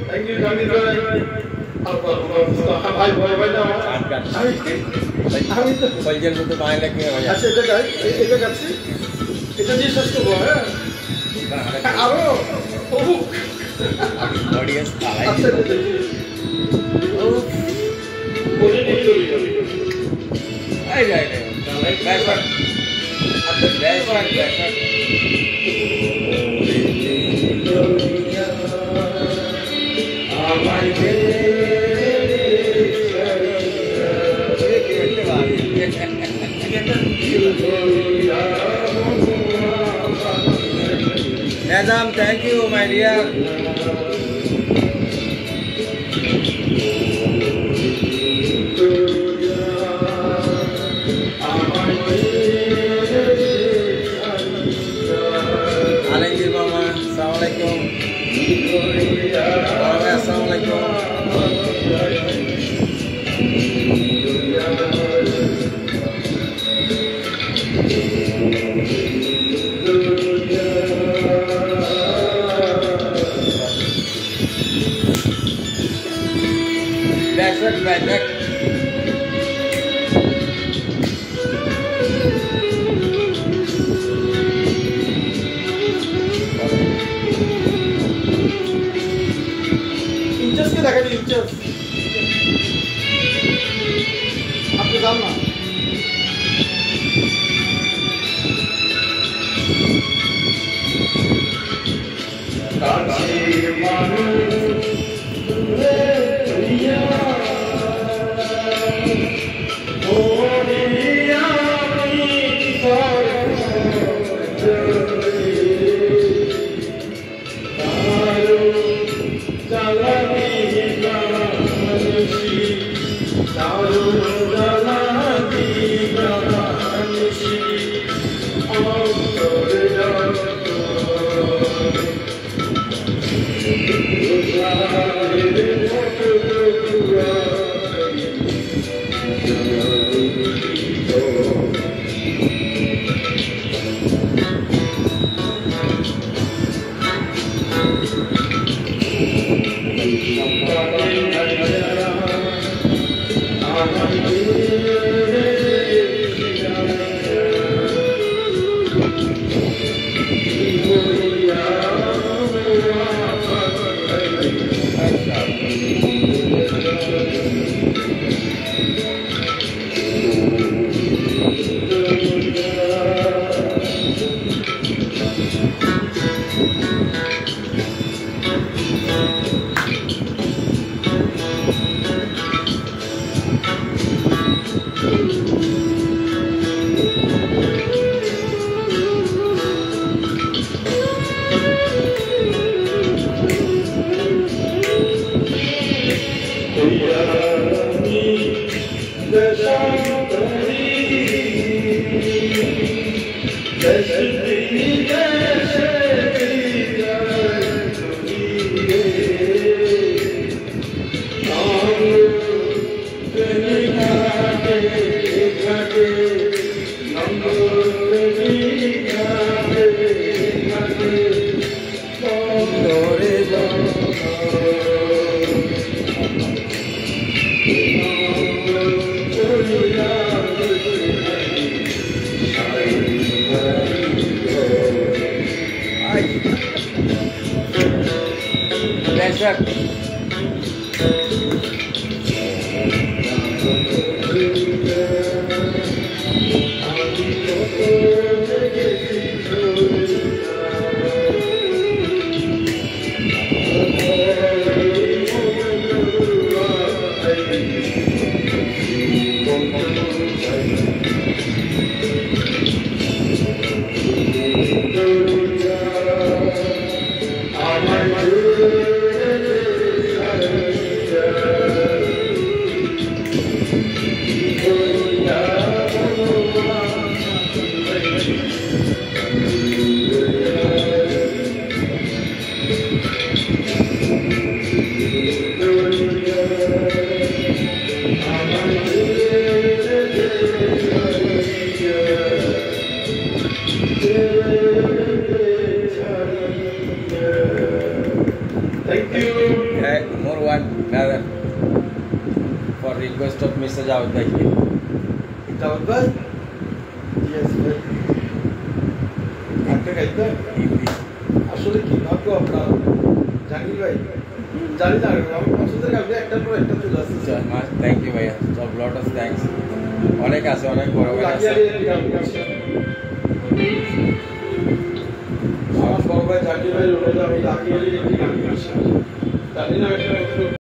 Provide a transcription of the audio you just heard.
Thank you, Jamil bhai. Apa Mustafa bhai bhai na আমি তো কলজের মতো বানাই লাগে আচ্ছা এটা গাই এটা গাচ্ছি এটা দিয়ে শেষ করবো হ্যাঁ আরো অডিয়েন্স তালাই আচ্ছা বলে নিতে এই যাই ব্যাকওয়ার্ড আচ্ছা backward Nazam, thank you, my dear. Alaikum mama, assalamualaikum. Assalamualaikum. Back. Inches के देखा इंचेस आपको जानना I'm for request of Mr. Javed Bhai. Javed Bhai? Yes, ভাই। একটা গাইতে আসলে কি ভাববো আপনার জানি ভাই জানি না আমি পছন্দের গান একটার পর একটা চলে আসছে থ্যাংক ইউ ভাইয়া সব লট অফ থ্যাঙ্কস অনেক আছে অনেক বড় বড় আছে আমার বড় ভাই জানি ভাই রোলে আমি লাকি আলী একটি গান গাইছি জানি না এটা